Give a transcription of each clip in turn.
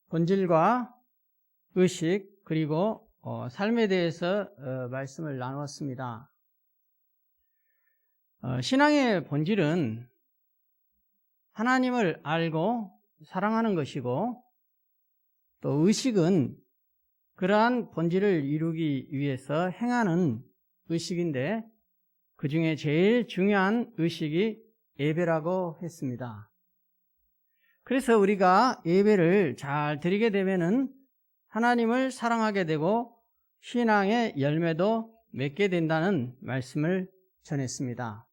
본질과 의식 그리고 삶에 대해서 말씀을 나누었습니다. 신앙의 본질은 하나님을 알고 사랑하는 것이고, 또 의식은 그러한 본질을 이루기 위해서 행하는 의식인데, 그 중에 제일 중요한 의식이 예배라고 했습니다. 그래서 우리가 예배를 잘 드리게 되면은 하나님을 사랑하게 되고 신앙의 열매도 맺게 된다는 말씀을 전했습니다.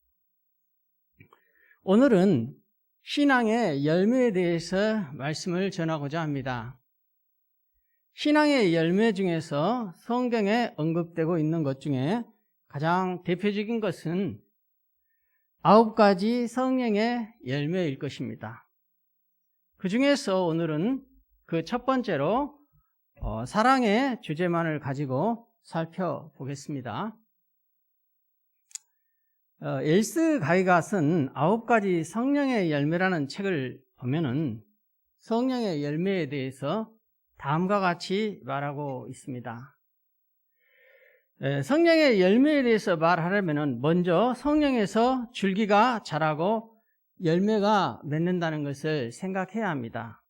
오늘은 신앙의 열매에 대해서 말씀을 전하고자 합니다. 신앙의 열매 중에서 성경에 언급되고 있는 것 중에 가장 대표적인 것은 9가지 성령의 열매일 것입니다. 그 중에서 오늘은 그 첫 번째로 사랑의 주제만을 가지고 살펴보겠습니다. 엘스 가이가 쓴 9가지 성령의 열매라는 책을 보면은 성령의 열매에 대해서 다음과 같이 말하고 있습니다. 성령의 열매에 대해서 말하려면은 먼저 성령에서 줄기가 자라고 열매가 맺는다는 것을 생각해야 합니다.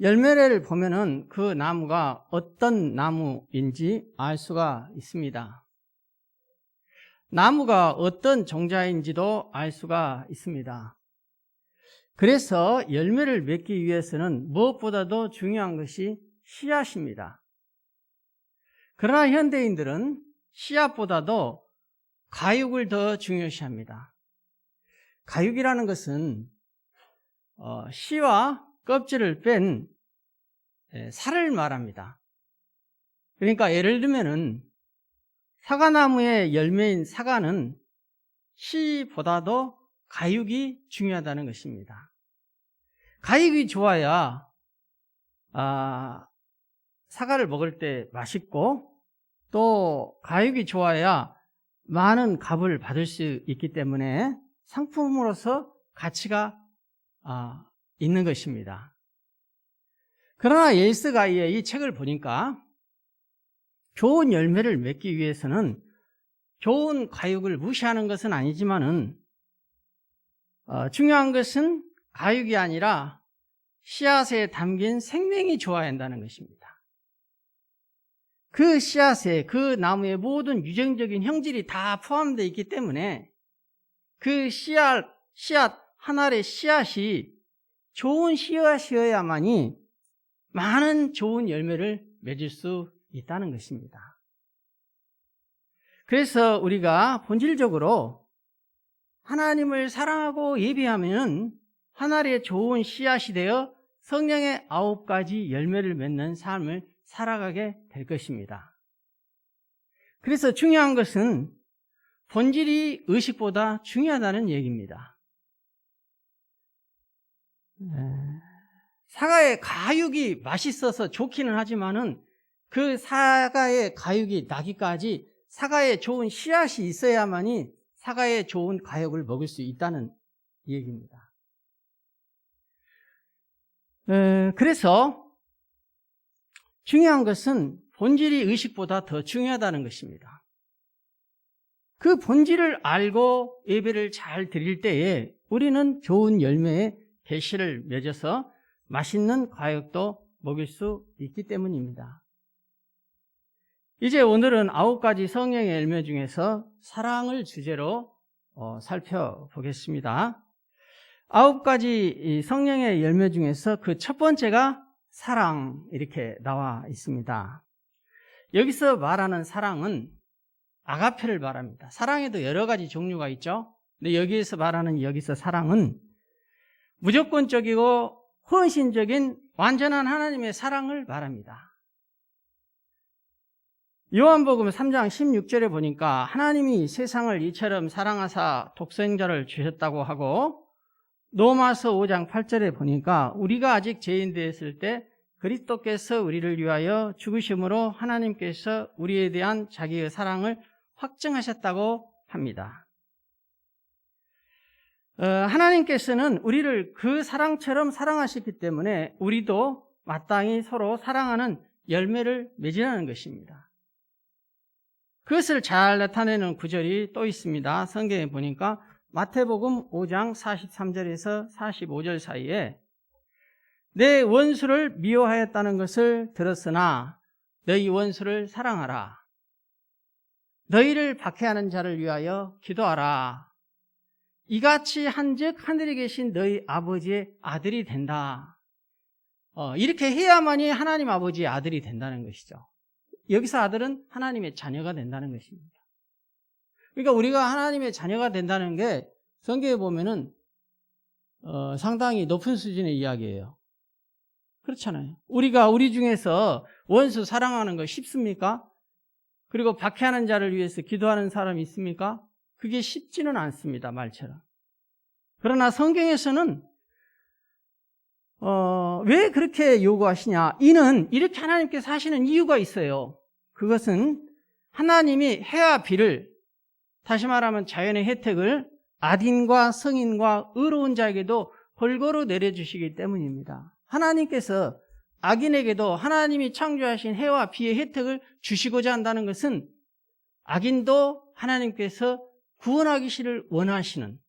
열매를 보면은 그 나무가 어떤 나무인지 알 수가 있습니다. 나무가 어떤 종자인지도 알 수가 있습니다. 그래서 열매를 맺기 위해서는 무엇보다도 중요한 것이 씨앗입니다. 그러나 현대인들은 씨앗보다도 가육을 더 중요시합니다. 가육이라는 것은 씨와 껍질을 뺀 살을 말합니다. 그러니까 예를 들면은 사과나무의 열매인 사과는 씨보다도 가육이 중요하다는 것입니다. 가육이 좋아야 사과를 먹을 때 맛있고, 또 가육이 좋아야 많은 값을 받을 수 있기 때문에 상품으로서 가치가 있는 것입니다. 그러나 엘스 가이의 이 책을 보니까 좋은 열매를 맺기 위해서는 좋은 가육을 무시하는 것은 아니지만은 중요한 것은 가육이 아니라 씨앗에 담긴 생명이 좋아야 한다는 것입니다. 그 씨앗에, 그 나무의 모든 유전적인 형질이 다 포함되어 있기 때문에 그 씨앗 한 알의 씨앗이 좋은 씨앗이어야만이 많은 좋은 열매를 맺을 수 있다는 것입니다. 그래서 우리가 본질적으로 하나님을 사랑하고 예배하면 한 알의 좋은 씨앗이 되어 성령의 9가지 열매를 맺는 삶을 살아가게 될 것입니다. 그래서 중요한 것은 본질이 의식보다 중요하다는 얘기입니다. 사과의 가육이 맛있어서 좋기는 하지만은 그 사과의 가육이 나기까지 사과에 좋은 씨앗이 있어야만이 사과에 좋은 가육을 먹을 수 있다는 얘기입니다. 그래서 중요한 것은 본질이 의식보다 더 중요하다는 것입니다. 그 본질을 알고 예배를 잘 드릴 때에 우리는 좋은 열매의 결실을 맺어서 맛있는 과육도 먹일 수 있기 때문입니다. 이제 오늘은 9가지 성령의 열매 중에서 사랑을 주제로 살펴보겠습니다. 9가지 성령의 열매 중에서 그 첫 번째가 사랑, 이렇게 나와 있습니다. 여기서 말하는 사랑은 아가페를 말합니다. 사랑에도 여러 가지 종류가 있죠. 근데 여기서 말하는 사랑은 무조건적이고 헌신적인 완전한 하나님의 사랑을 말합니다. 요한복음 3장 16절에 보니까 하나님이 세상을 이처럼 사랑하사 독생자를 주셨다고 하고, 로마서 5장 8절에 보니까 우리가 아직 죄인 되었을 때 그리스도께서 우리를 위하여 죽으심으로 하나님께서 우리에 대한 자기의 사랑을 확증하셨다고 합니다. 하나님께서는 우리를 그 사랑처럼 사랑하셨기 때문에 우리도 마땅히 서로 사랑하는 열매를 맺으라는 것입니다. 그것을 잘 나타내는 구절이 또 있습니다. 성경에 보니까 마태복음 5장 43절에서 45절 사이에 내 원수를 미워하였다는 것을 들었으나 너희 원수를 사랑하라. 너희를 박해하는 자를 위하여 기도하라. 이같이 한즉 하늘에 계신 너희 아버지의 아들이 된다. 이렇게 해야만이 하나님 아버지의 아들이 된다는 것이죠. 여기서 아들은 하나님의 자녀가 된다는 것입니다. 그러니까 우리가 하나님의 자녀가 된다는 게 성경에 보면은 상당히 높은 수준의 이야기예요. 그렇잖아요. 우리가 우리 중에서 원수 사랑하는 거 쉽습니까? 그리고 박해하는 자를 위해서 기도하는 사람이 있습니까? 그게 쉽지는 않습니다. 말처럼. 그러나 성경에서는 왜 그렇게 요구하시냐? 이는 이렇게 하나님께서 하시는 이유가 있어요. 그것은 하나님이 해와 비를, 다시 말하면 자연의 혜택을 악인과 성인과 의로운 자에게도 골고루 내려주시기 때문입니다. 하나님께서 악인에게도 하나님이 창조하신 해와 비의 혜택을 주시고자 한다는 것은 악인도 하나님께서 구원하기를 원하시는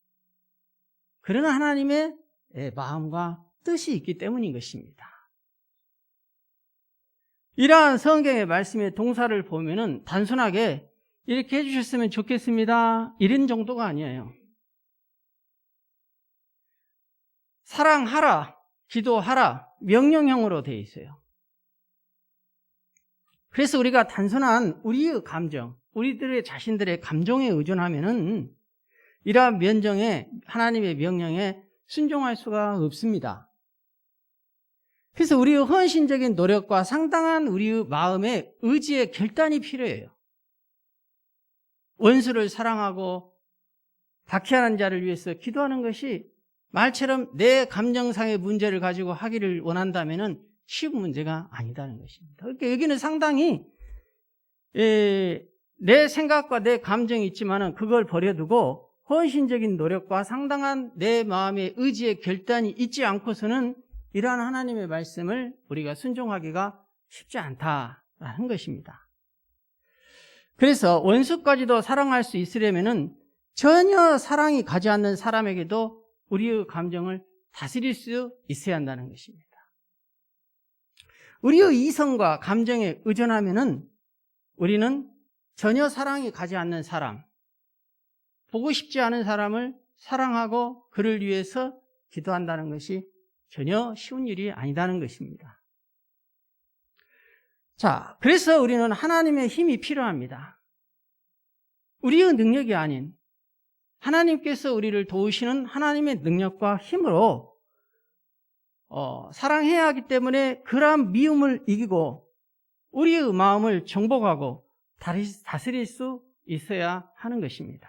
그런 하나님의 마음과 뜻이 있기 때문인 것입니다. 이러한 성경의 말씀의 동사를 보면은 단순하게 이렇게 해주셨으면 좋겠습니다. 이런 정도가 아니에요. 사랑하라, 기도하라, 명령형으로 되어 있어요. 그래서 우리가 단순한 우리의 감정, 우리들의 자신들의 감정에 의존하면은 이러한 하나님의 명령에 순종할 수가 없습니다. 그래서 우리의 헌신적인 노력과 상당한 우리의 마음의 의지의 결단이 필요해요. 원수를 사랑하고 박해하는 자를 위해서 기도하는 것이 말처럼 내 감정상의 문제를 가지고 하기를 원한다면 쉬운 문제가 아니다는 것입니다. 그러니까 여기는 상당히 내 생각과 내 감정이 있지만 그걸 버려두고 헌신적인 노력과 상당한 내 마음의 의지의 결단이 있지 않고서는 이러한 하나님의 말씀을 우리가 순종하기가 쉽지 않다라는 것입니다. 그래서 원수까지도 사랑할 수 있으려면 전혀 사랑이 가지 않는 사람에게도 우리의 감정을 다스릴 수 있어야 한다는 것입니다. 우리의 이성과 감정에 의존하면은 우리는 전혀 사랑이 가지 않는 사람, 보고 싶지 않은 사람을 사랑하고 그를 위해서 기도한다는 것이 전혀 쉬운 일이 아니다는 것입니다. 자, 그래서 우리는 하나님의 힘이 필요합니다. 우리의 능력이 아닌 하나님께서 우리를 도우시는 하나님의 능력과 힘으로 사랑해야 하기 때문에 그러한 미움을 이기고 우리의 마음을 정복하고 다스릴 수 있어야 하는 것입니다.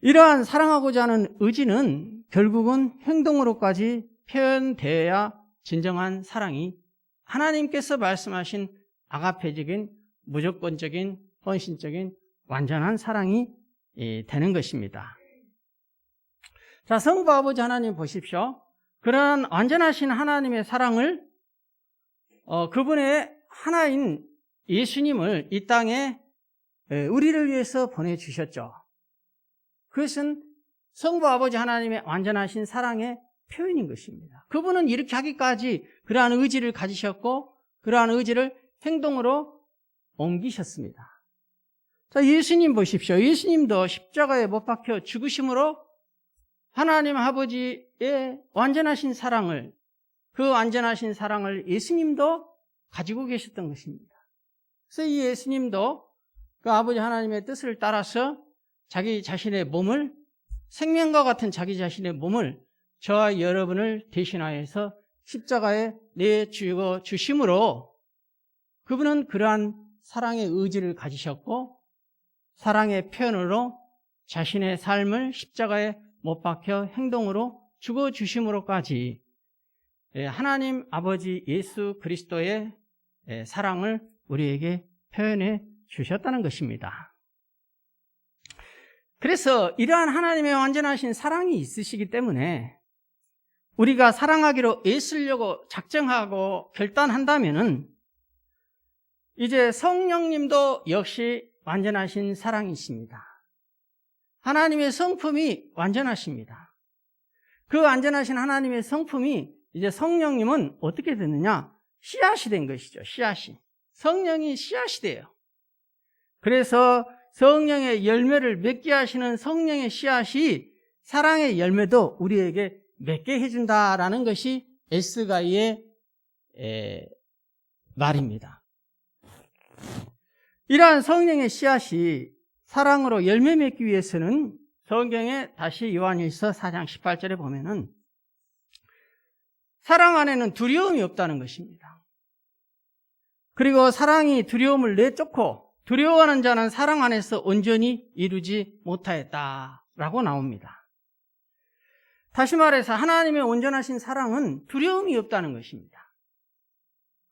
이러한 사랑하고자 하는 의지는 결국은 행동으로까지 표현되어야 진정한 사랑이 하나님께서 말씀하신 아가페적인 무조건적인 헌신적인 완전한 사랑이 되는 것입니다. 자, 성부 아버지 하나님 보십시오. 그러한 완전하신 하나님의 사랑을 그분의 하나인 예수님을 이 땅에 우리를 위해서 보내주셨죠. 그것은 성부 아버지 하나님의 완전하신 사랑의 표현인 것입니다. 그분은 이렇게 하기까지 그러한 의지를 가지셨고 그러한 의지를 행동으로 옮기셨습니다. 자, 예수님 보십시오. 예수님도 십자가에 못 박혀 죽으심으로 하나님 아버지의 완전하신 사랑을, 그 완전하신 사랑을 예수님도 가지고 계셨던 것입니다. 그래서 이 예수님도 그 아버지 하나님의 뜻을 따라서 자기 자신의 몸을, 생명과 같은 자기 자신의 몸을 저와 여러분을 대신하여서 십자가에 내주고 주심으로 그분은 그러한 사랑의 의지를 가지셨고 사랑의 표현으로 자신의 삶을 십자가에 못 박혀 행동으로 죽어주심으로까지 하나님 아버지 예수 그리스도의 사랑을 우리에게 표현해 주셨다는 것입니다. 그래서 이러한 하나님의 완전하신 사랑이 있으시기 때문에 우리가 사랑하기로 애쓰려고 작정하고 결단한다면은 이제 성령님도 역시 완전하신 사랑이십니다. 하나님의 성품이 완전하십니다. 그 완전하신 하나님의 성품이 이제 성령님은 어떻게 됐느냐? 씨앗이 된 것이죠. 씨앗이. 성령이 씨앗이 돼요. 그래서 성령의 열매를 맺게 하시는 성령의 씨앗이 사랑의 열매도 우리에게 맺게 해준다라는 것이 에스가이의 말입니다. 이러한 성령의 씨앗이 사랑으로 열매 맺기 위해서는 성경에 다시 요한일서 4장 18절에 보면은 사랑 안에는 두려움이 없다는 것입니다. 그리고 사랑이 두려움을 내쫓고 두려워하는 자는 사랑 안에서 온전히 이루지 못하였다라고 나옵니다. 다시 말해서 하나님의 온전하신 사랑은 두려움이 없다는 것입니다.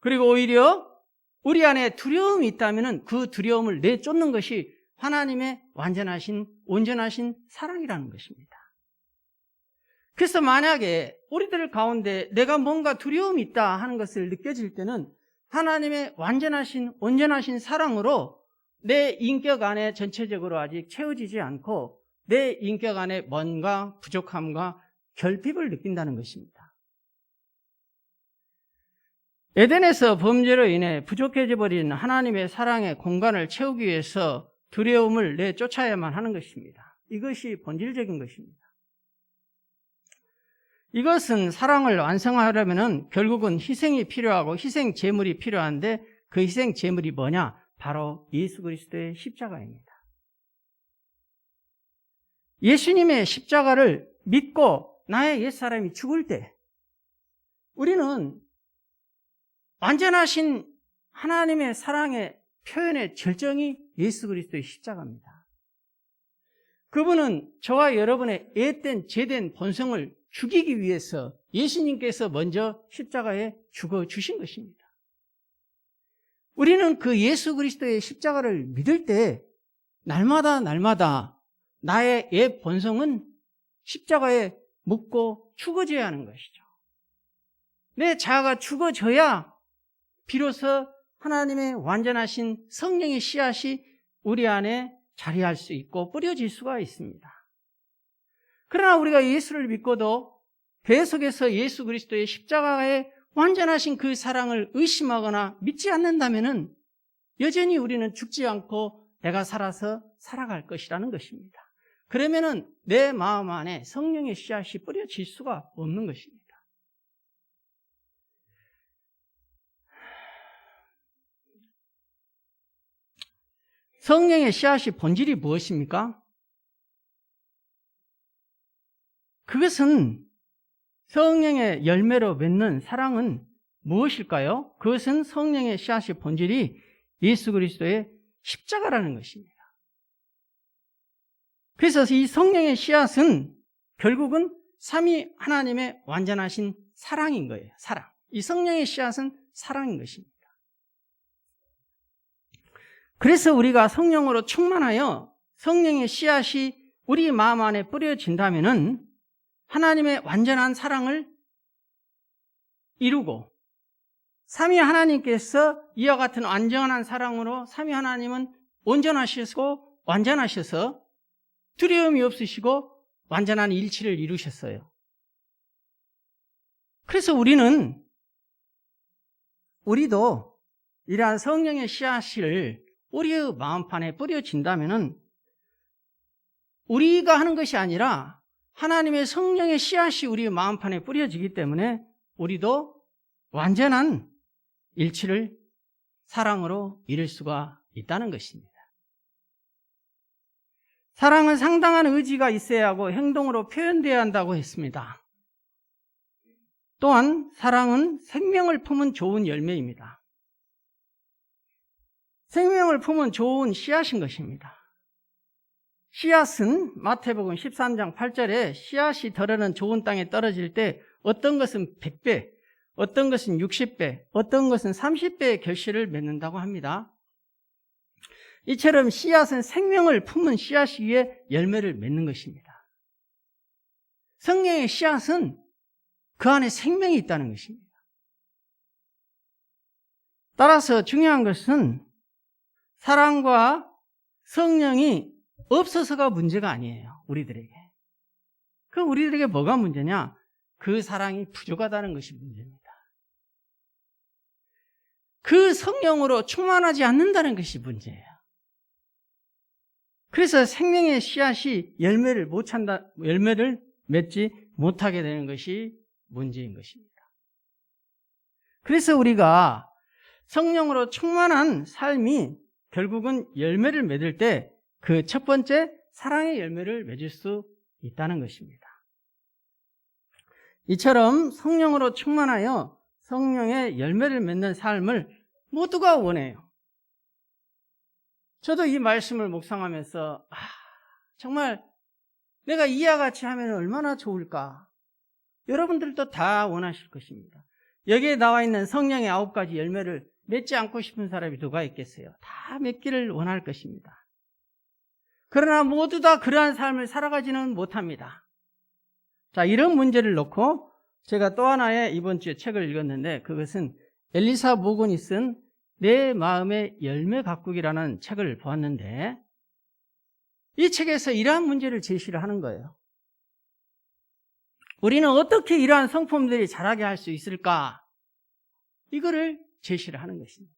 그리고 오히려 우리 안에 두려움이 있다면 그 두려움을 내쫓는 것이 하나님의 완전하신 온전하신 사랑이라는 것입니다. 그래서 만약에 우리들 가운데 내가 뭔가 두려움이 있다 하는 것을 느껴질 때는 하나님의 완전하신 온전하신 사랑으로 내 인격 안에 전체적으로 아직 채워지지 않고 내 인격 안에 뭔가 부족함과 결핍을 느낀다는 것입니다. 에덴에서 범죄로 인해 부족해져 버린 하나님의 사랑의 공간을 채우기 위해서 두려움을 내쫓아야만 하는 것입니다. 이것이 본질적인 것입니다. 이것은 사랑을 완성하려면 결국은 희생이 필요하고 희생 제물이 필요한데 그 희생 제물이 뭐냐? 바로 예수 그리스도의 십자가입니다. 예수님의 십자가를 믿고 나의 옛사람이 죽을 때 우리는 완전하신 하나님의 사랑의 표현의 절정이 예수 그리스도의 십자가입니다. 그분은 저와 여러분의 앳된 죄된 본성을 죽이기 위해서 예수님께서 먼저 십자가에 죽어주신 것입니다. 우리는 그 예수 그리스도의 십자가를 믿을 때 날마다 나의 옛 본성은 십자가에 묻고 죽어져야 하는 것이죠. 내 자아가 죽어져야 비로소 하나님의 완전하신 성령의 씨앗이 우리 안에 자리할 수 있고 뿌려질 수가 있습니다. 그러나 우리가 예수를 믿고도 계속해서 예수 그리스도의 십자가의 완전하신 그 사랑을 의심하거나 믿지 않는다면 여전히 우리는 죽지 않고 내가 살아서 살아갈 것이라는 것입니다. 그러면은 내 마음 안에 성령의 씨앗이 뿌려질 수가 없는 것입니다. 성령의 씨앗이 본질이 무엇입니까? 그것은 성령의 열매로 맺는 사랑은 무엇일까요? 그것은 성령의 씨앗의 본질이 예수 그리스도의 십자가라는 것입니다. 그래서 이 성령의 씨앗은 결국은 삼위 하나님의 완전하신 사랑인 거예요. 사랑. 이 성령의 씨앗은 사랑인 것입니다. 그래서 우리가 성령으로 충만하여 성령의 씨앗이 우리 마음 안에 뿌려진다면은 하나님의 완전한 사랑을 이루고 삼위 하나님께서 이와 같은 완전한 사랑으로 삼위 하나님은 온전하시고 완전하셔서 두려움이 없으시고 완전한 일치를 이루셨어요. 그래서 우리도 이러한 성령의 씨앗을 우리의 마음판에 뿌려진다면은 우리가 하는 것이 아니라 하나님의 성령의 씨앗이 우리의 마음판에 뿌려지기 때문에 우리도 완전한 일치를 사랑으로 이룰 수가 있다는 것입니다. 사랑은 상당한 의지가 있어야 하고 행동으로 표현되어야 한다고 했습니다. 또한 사랑은 생명을 품은 좋은 열매입니다. 생명을 품은 좋은 씨앗인 것입니다. 씨앗은 마태복음 13장 8절에 씨앗이 덜어는 좋은 땅에 떨어질 때 어떤 것은 100배, 어떤 것은 60배, 어떤 것은 30배의 결실을 맺는다고 합니다. 이처럼 씨앗은 생명을 품은 씨앗이 위에 열매를 맺는 것입니다. 성령의 씨앗은 그 안에 생명이 있다는 것입니다. 따라서 중요한 것은 사랑과 성령이 없어서가 문제가 아니에요. 우리들에게. 그럼 우리들에게 뭐가 문제냐? 그 사랑이 부족하다는 것이 문제입니다. 그 성령으로 충만하지 않는다는 것이 문제예요. 그래서 생명의 씨앗이 열매를 맺지 못하게 되는 것이 문제인 것입니다. 그래서 우리가 성령으로 충만한 삶이 결국은 열매를 맺을 때 그 첫 번째 사랑의 열매를 맺을 수 있다는 것입니다. 이처럼 성령으로 충만하여 성령의 열매를 맺는 삶을 모두가 원해요. 저도 이 말씀을 묵상하면서 정말 내가 이와 같이 하면 얼마나 좋을까. 여러분들도 다 원하실 것입니다. 여기에 나와 있는 성령의 9가지 열매를 맺지 않고 싶은 사람이 누가 있겠어요? 다 맺기를 원할 것입니다. 그러나 모두 다 그러한 삶을 살아가지는 못합니다. 자, 이런 문제를 놓고 제가 또 하나의 이번 주에 책을 읽었는데 그것은 엘리사 모건이 쓴 내 마음의 열매 가꾸기라는 책을 보았는데 이 책에서 이러한 문제를 제시를 하는 거예요. 우리는 어떻게 이러한 성품들이 자라게 할 수 있을까? 이거를 제시를 하는 것입니다.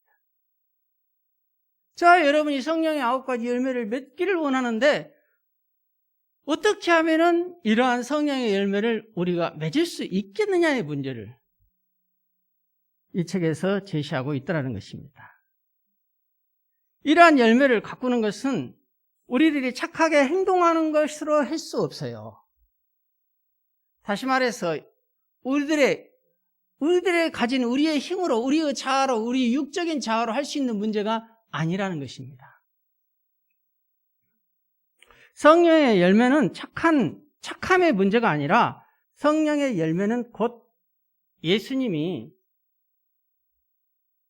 자, 여러분이 성령의 9가지 열매를 맺기를 원하는데 어떻게 하면은 이러한 성령의 열매를 우리가 맺을 수 있겠느냐의 문제를 이 책에서 제시하고 있다는 것입니다. 이러한 열매를 가꾸는 것은 우리들이 착하게 행동하는 것으로 할 수 없어요. 다시 말해서 우리들의 가진 우리의 힘으로, 우리의 자아로, 우리 육적인 자아로 할 수 있는 문제가 아니라는 것입니다. 성령의 열매는 착함의 문제가 아니라 성령의 열매는 곧 예수님이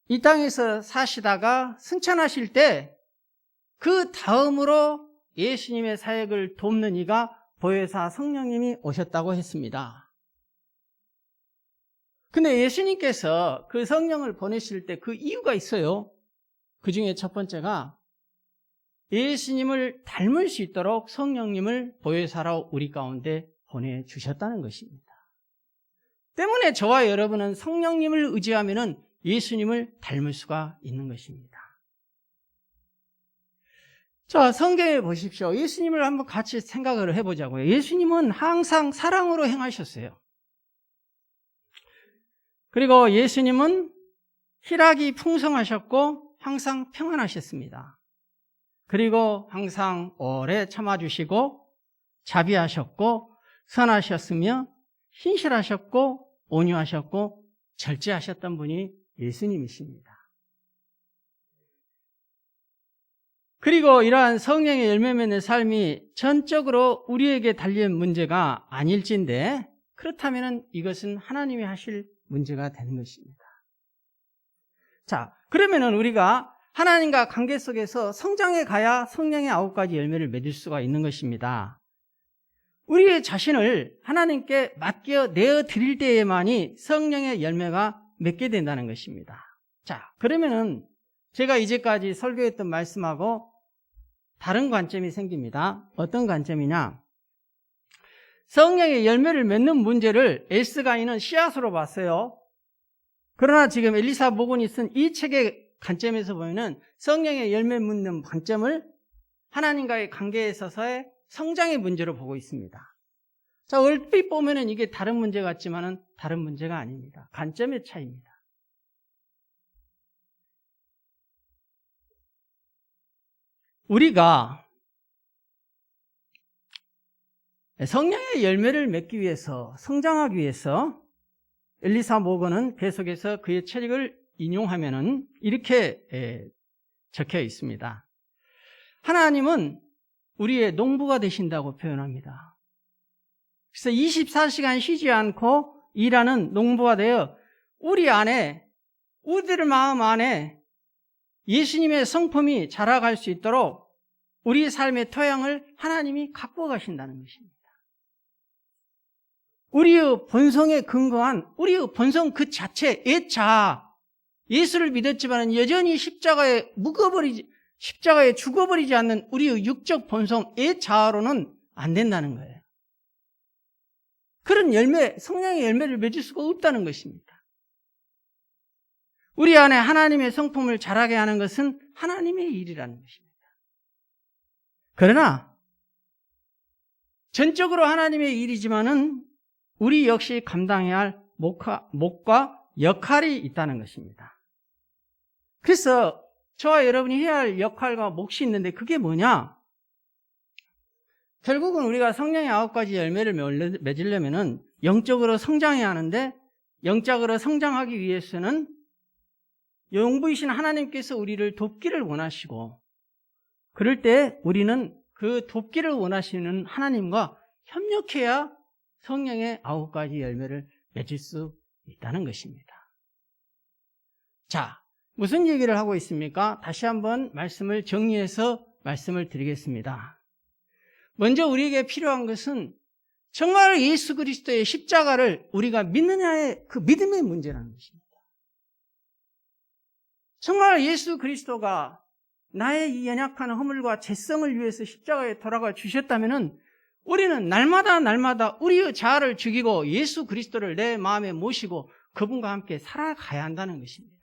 이 땅에서 사시다가 승천하실 때 그 다음으로 예수님의 사역을 돕는 이가 보혜사 성령님이 오셨다고 했습니다. 근데 예수님께서 그 성령을 보내실 때 그 이유가 있어요. 그 중에 첫 번째가 예수님을 닮을 수 있도록 성령님을 보혜사로 우리 가운데 보내주셨다는 것입니다. 때문에 저와 여러분은 성령님을 의지하면 예수님을 닮을 수가 있는 것입니다. 자, 성경에 보십시오. 예수님을 한번 같이 생각을 해보자고요. 예수님은 항상 사랑으로 행하셨어요. 그리고 예수님은 희락이 풍성하셨고 항상 평안하셨습니다. 그리고 항상 오래 참아주시고 자비하셨고 선하셨으며 신실하셨고 온유하셨고 절제하셨던 분이 예수님이십니다. 그리고 이러한 성령의 열매 맺는 삶이 전적으로 우리에게 달린 문제가 아닐진데 그렇다면 이것은 하나님이 하실 문제가 되는 것입니다. 자, 그러면은 우리가 하나님과 관계 속에서 성장해 가야 성령의 9가지 열매를 맺을 수가 있는 것입니다. 우리의 자신을 하나님께 맡겨 내어 드릴 때에만이 성령의 열매가 맺게 된다는 것입니다. 자, 그러면은 제가 이제까지 설교했던 말씀하고 다른 관점이 생깁니다. 어떤 관점이냐? 성령의 열매를 맺는 문제를 엘스 가인은 씨앗으로 봤어요. 그러나 지금 엘리사 모건이 쓴 이 책의 관점에서 보면은 성령의 열매 맺는 관점을 하나님과의 관계에 있어서의 성장의 문제로 보고 있습니다. 자, 얼핏 보면은 이게 다른 문제 같지만은 다른 문제가 아닙니다. 관점의 차이입니다. 우리가 성령의 열매를 맺기 위해서, 성장하기 위해서 엘리사 모건은 계속해서 그의 책을 인용하면은 이렇게 적혀 있습니다. 하나님은 우리의 농부가 되신다고 표현합니다. 그래서 24시간 쉬지 않고 일하는 농부가 되어 우리 안에, 우리들 마음 안에 예수님의 성품이 자라갈 수 있도록 우리 삶의 토양을 하나님이 갖고 가신다는 것입니다. 우리의 본성에 근거한 우리의 본성 그 자체, 옛자아, 예수를 믿었지만 여전히 십자가에 죽어버리지 않는 우리의 육적 본성, 옛자아로는 안 된다는 거예요. 그런 열매, 성령의 열매를 맺을 수가 없다는 것입니다. 우리 안에 하나님의 성품을 자라게 하는 것은 하나님의 일이라는 것입니다. 그러나 전적으로 하나님의 일이지만은 우리 역시 감당해야 할 몫과 역할이 있다는 것입니다. 그래서 저와 여러분이 해야 할 역할과 몫이 있는데 그게 뭐냐? 결국은 우리가 성령의 9가지 열매를 맺으려면은 영적으로 성장해야 하는데 영적으로 성장하기 위해서는 영부이신 하나님께서 우리를 돕기를 원하시고 그럴 때 우리는 그 돕기를 원하시는 하나님과 협력해야 성령의 9가지 열매를 맺을 수 있다는 것입니다. 자, 무슨 얘기를 하고 있습니까? 다시 한번 말씀을 정리해서 말씀을 드리겠습니다. 먼저 우리에게 필요한 것은 정말 예수 그리스도의 십자가를 우리가 믿느냐의 그 믿음의 문제라는 것입니다. 정말 예수 그리스도가 나의 이 연약한 허물과 죄성을 위해서 십자가에 돌아가 주셨다면 우리는 날마다 우리의 자아를 죽이고 예수 그리스도를 내 마음에 모시고 그분과 함께 살아가야 한다는 것입니다.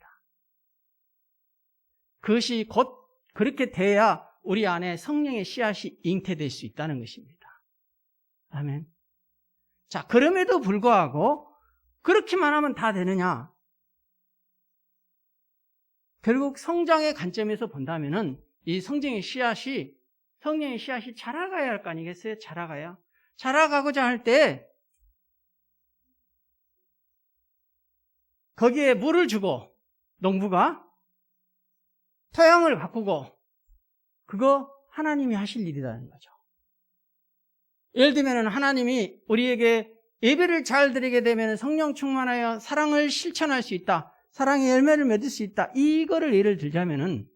그것이 곧 그렇게 돼야 우리 안에 성령의 씨앗이 잉태될 수 있다는 것입니다. 아멘. 자, 그럼에도 불구하고 그렇게만 하면 다 되느냐? 결국 성장의 관점에서 본다면은 이 성령의 씨앗이 자라가야 할 거 아니겠어요? 자라가고자 할 때 거기에 물을 주고 농부가 토양을 가꾸고 그거 하나님이 하실 일이라는 거죠. 예를 들면 하나님이 우리에게 예배를 잘 드리게 되면 성령 충만하여 사랑을 실천할 수 있다. 사랑의 열매를 맺을 수 있다. 이거를 예를 들자면은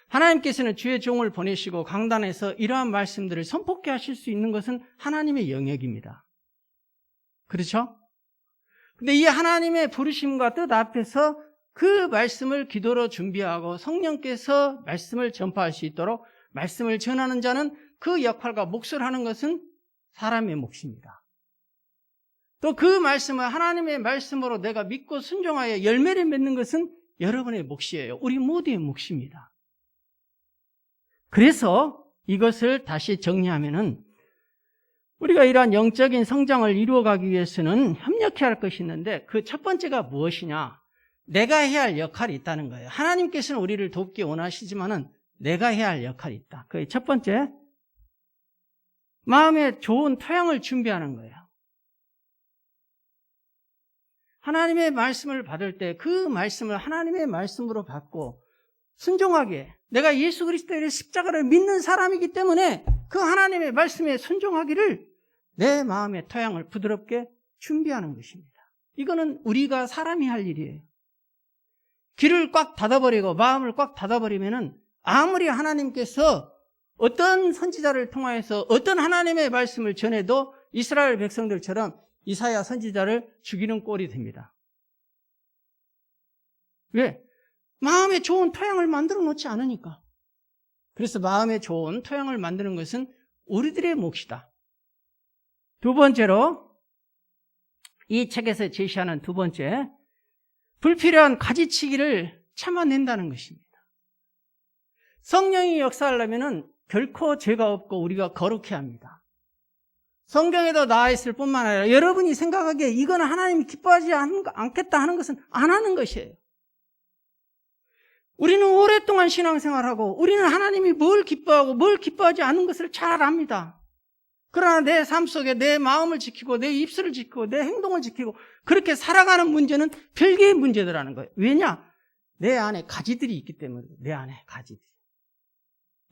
하나님께서는 주의 종을 보내시고 강단에서 이러한 말씀들을 선포케 하실 수 있는 것은 하나님의 영역입니다. 그렇죠? 근데 이 하나님의 부르심과 뜻 앞에서 그 말씀을 기도로 준비하고 성령께서 말씀을 전파할 수 있도록 말씀을 전하는 자는 그 역할과 몫을 하는 것은 사람의 몫입니다. 또 그 말씀을 하나님의 말씀으로 내가 믿고 순종하여 열매를 맺는 것은 여러분의 몫이에요. 우리 모두의 몫입니다. 그래서 이것을 다시 정리하면은 우리가 이러한 영적인 성장을 이루어가기 위해서는 협력해야 할 것이 있는데 그 첫 번째가 무엇이냐? 내가 해야 할 역할이 있다는 거예요. 하나님께서는 우리를 돕기 원하시지만은 내가 해야 할 역할이 있다. 그 첫 번째, 마음에 좋은 토양을 준비하는 거예요. 하나님의 말씀을 받을 때 그 말씀을 하나님의 말씀으로 받고 순종하게, 내가 예수 그리스도의 십자가를 믿는 사람이기 때문에 그 하나님의 말씀에 순종하기를 내 마음의 토양을 부드럽게 준비하는 것입니다. 이거는 우리가 사람이 할 일이에요. 귀를 꽉 닫아버리고 마음을 꽉 닫아버리면은 아무리 하나님께서 어떤 선지자를 통하여서 어떤 하나님의 말씀을 전해도 이스라엘 백성들처럼 이사야 선지자를 죽이는 꼴이 됩니다. 왜? 마음에 좋은 토양을 만들어 놓지 않으니까. 그래서 마음에 좋은 토양을 만드는 것은 우리들의 몫이다. 두 번째로 이 책에서 제시하는 두 번째, 불필요한 가지치기를 참아낸다는 것입니다. 성령이 역사하려면 결코 죄가 없고 우리가 거룩해야 합니다. 성경에도 나와 있을 뿐만 아니라 여러분이 생각하기에 이거는 하나님이 기뻐하지 않겠다 하는 것은 안 하는 것이에요. 우리는 오랫동안 신앙생활하고 우리는 하나님이 뭘 기뻐하고 뭘 기뻐하지 않는 것을 잘 압니다. 그러나 내 삶 속에 내 마음을 지키고 내 입술을 지키고 내 행동을 지키고 그렇게 살아가는 문제는 별개의 문제더라는 거예요. 왜냐? 내 안에 가지들이 있기 때문에. 내 안에 가지들이.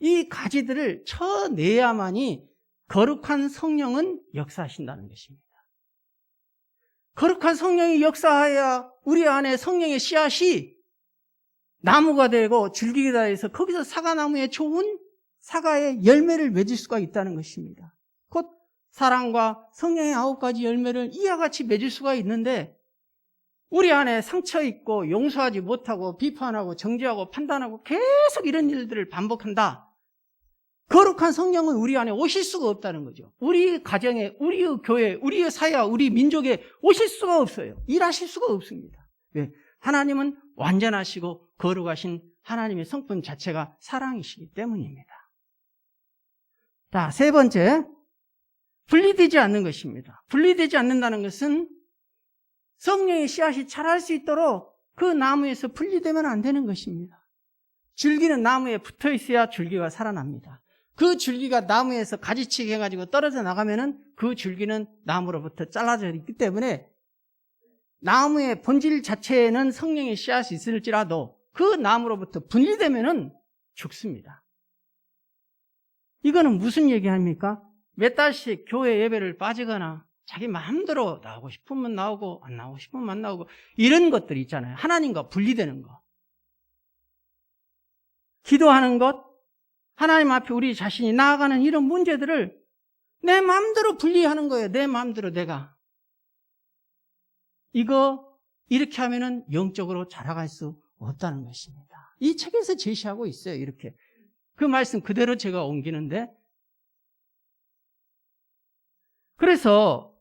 이 가지들을 쳐내야만이 거룩한 성령은 역사하신다는 것입니다. 거룩한 성령이 역사하여 우리 안에 성령의 씨앗이 나무가 되고 줄기가 돼서 거기서 사과나무에 좋은 사과의 열매를 맺을 수가 있다는 것입니다. 곧 사랑과 성령의 9가지 열매를 이와 같이 맺을 수가 있는데 우리 안에 상처 있고 용서하지 못하고 비판하고 정죄하고 판단하고 계속 이런 일들을 반복한다. 거룩한 성령은 우리 안에 오실 수가 없다는 거죠. 우리 가정에, 우리의 교회, 우리의 사회와 우리 민족에 오실 수가 없어요. 일하실 수가 없습니다. 왜? 하나님은 완전하시고 거룩하신 하나님의 성품 자체가 사랑이시기 때문입니다. 자, 세 번째, 분리되지 않는 것입니다. 분리되지 않는다는 것은 성령의 씨앗이 자랄 수 있도록 그 나무에서 분리되면 안 되는 것입니다. 줄기는 나무에 붙어 있어야 줄기가 살아납니다. 그 줄기가 나무에서 가지치기 해가지고 떨어져 나가면은 그 줄기는 나무로부터 잘라져 있기 때문에 나무의 본질 자체에는 성령의 씨앗이 있을지라도 그 나무로부터 분리되면은 죽습니다. 이거는 무슨 얘기합니까? 몇 달씩 교회 예배를 빠지거나 자기 마음대로 나오고 싶으면 나오고 안 나오고 싶으면 안 나오고 이런 것들이 있잖아요. 하나님과 분리되는 거. 기도하는 것, 하나님 앞에 우리 자신이 나아가는 이런 문제들을 내 마음대로 분리하는 거예요. 내 마음대로 내가. 이거 이렇게 하면은 영적으로 자라갈 수 없다는 것입니다. 이 책에서 제시하고 있어요. 이렇게. 그 말씀 그대로 제가 옮기는데 그래서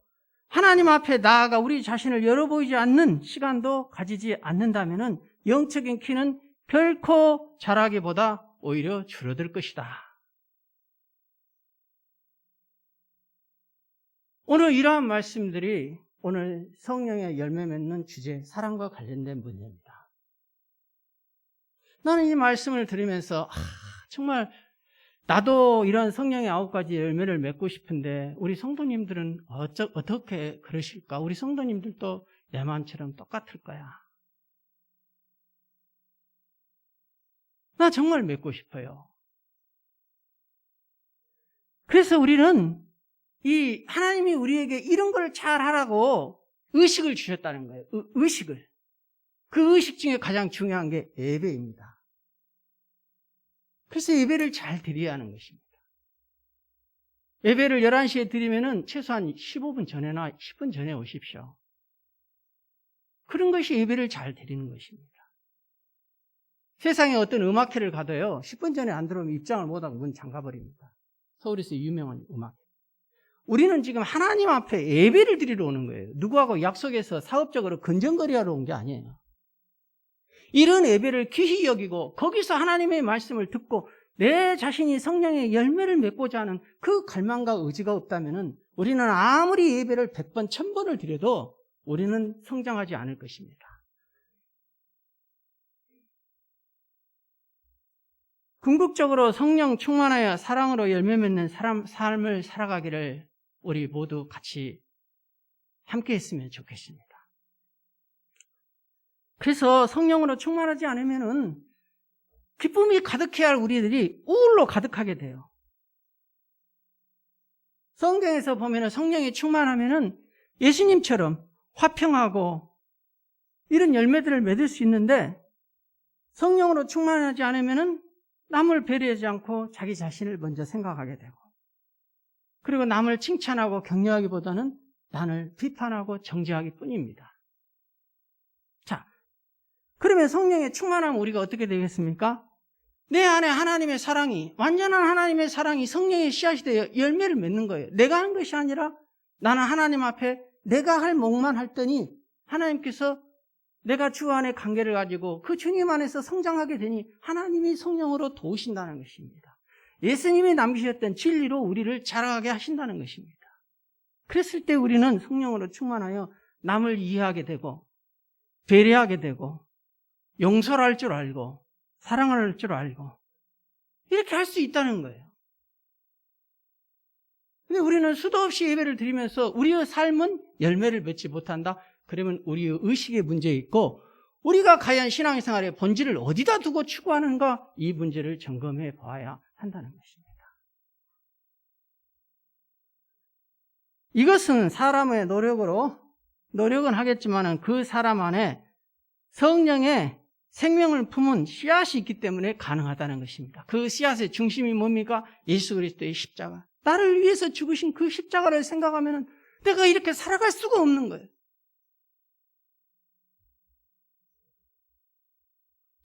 하나님 앞에 나아가 우리 자신을 열어보이지 않는 시간도 가지지 않는다면은 영적인 키는 결코 자라기보다 오히려 줄어들 것이다. 오늘 이러한 말씀들이 오늘 성령의 열매 맺는 주제, 사랑과 관련된 문제입니다. 나는 이 말씀을 들으면서 정말 나도 이런 성령의 9가지 열매를 맺고 싶은데 우리 성도님들은 어떻게 그러실까? 우리 성도님들도 내 마음처럼 똑같을 거야. 나 정말 맺고 싶어요. 그래서 우리는 이 하나님이 우리에게 이런 걸 잘 하라고 의식을 주셨다는 거예요. 의식을. 그 의식 중에 가장 중요한 게 예배입니다. 그래서 예배를 잘 드려야 하는 것입니다. 예배를 11시에 드리면은 최소한 15분 전에나 10분 전에 오십시오. 그런 것이 예배를 잘 드리는 것입니다. 세상에 어떤 음악회를 가도요, 10분 전에 안 들어오면 입장을 못하고 문 잠가버립니다. 서울에서 유명한 음악회. 우리는 지금 하나님 앞에 예배를 드리러 오는 거예요. 누구하고 약속해서 사업적으로 근전거래하러 온 게 아니에요. 이런 예배를 귀히 여기고 거기서 하나님의 말씀을 듣고 내 자신이 성령의 열매를 맺고자 하는 그 갈망과 의지가 없다면 우리는 아무리 예배를 100번, 1000번을 드려도 우리는 성장하지 않을 것입니다. 궁극적으로 성령 충만하여 사랑으로 열매 맺는 삶을 살아가기를 우리 모두 같이 함께 했으면 좋겠습니다. 그래서 성령으로 충만하지 않으면은 기쁨이 가득해야 할 우리들이 우울로 가득하게 돼요. 성경에서 보면은 성령이 충만하면은 예수님처럼 화평하고 이런 열매들을 맺을 수 있는데 성령으로 충만하지 않으면은 남을 배려하지 않고 자기 자신을 먼저 생각하게 되고 그리고 남을 칭찬하고 격려하기보다는 남을 비판하고 정죄하기 뿐입니다. 자, 그러면 성령의 충만하면 우리가 어떻게 되겠습니까? 내 안에 하나님의 사랑이, 완전한 하나님의 사랑이 성령의 씨앗이 되어 열매를 맺는 거예요. 내가 하는 것이 아니라 나는 하나님 앞에 내가 할 몫만 했더니 하나님께서 내가 주 안에 관계를 가지고 그 주님 안에서 성장하게 되니 하나님이 성령으로 도우신다는 것입니다. 예수님이 남기셨던 진리로 우리를 자라가게 하신다는 것입니다. 그랬을 때 우리는 성령으로 충만하여 남을 이해하게 되고 배려하게 되고 용서를 할 줄 알고 사랑을 할 줄 알고 이렇게 할 수 있다는 거예요. 근데 우리는 수도 없이 예배를 드리면서 우리의 삶은 열매를 맺지 못한다. 그러면 우리의 의식의 문제에 있고 우리가 과연 신앙생활의 본질을 어디다 두고 추구하는가 이 문제를 점검해 봐야 한다는 것입니다. 이것은 사람의 노력은 하겠지만 그 사람 안에 성령의 생명을 품은 씨앗이 있기 때문에 가능하다는 것입니다. 그 씨앗의 중심이 뭡니까? 예수 그리스도의 십자가. 나를 위해서 죽으신 그 십자가를 생각하면 내가 이렇게 살아갈 수가 없는 거예요.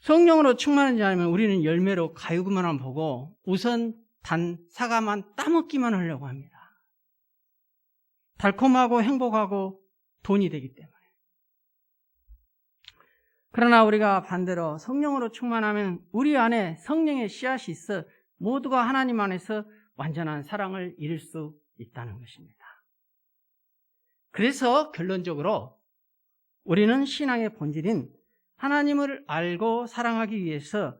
성령으로 충만하지 않으면 우리는 열매로 가유구만 보고 우선 단 사과만 따먹기만 하려고 합니다. 달콤하고 행복하고 돈이 되기 때문에. 그러나 우리가 반대로 성령으로 충만하면 우리 안에 성령의 씨앗이 있어 모두가 하나님 안에서 완전한 사랑을 이룰 수 있다는 것입니다. 그래서 결론적으로 우리는 신앙의 본질인 하나님을 알고 사랑하기 위해서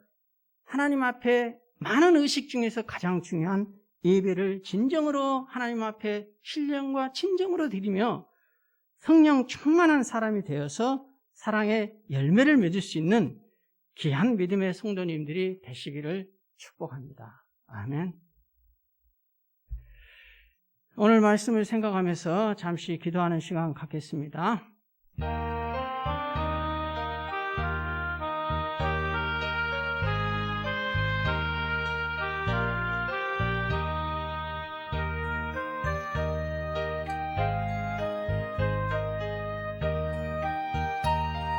하나님 앞에 많은 의식 중에서 가장 중요한 예배를 진정으로 하나님 앞에 신령과 진정으로 드리며 성령 충만한 사람이 되어서 사랑의 열매를 맺을 수 있는 귀한 믿음의 성도님들이 되시기를 축복합니다. 아멘. 오늘 말씀을 생각하면서 잠시 기도하는 시간 갖겠습니다.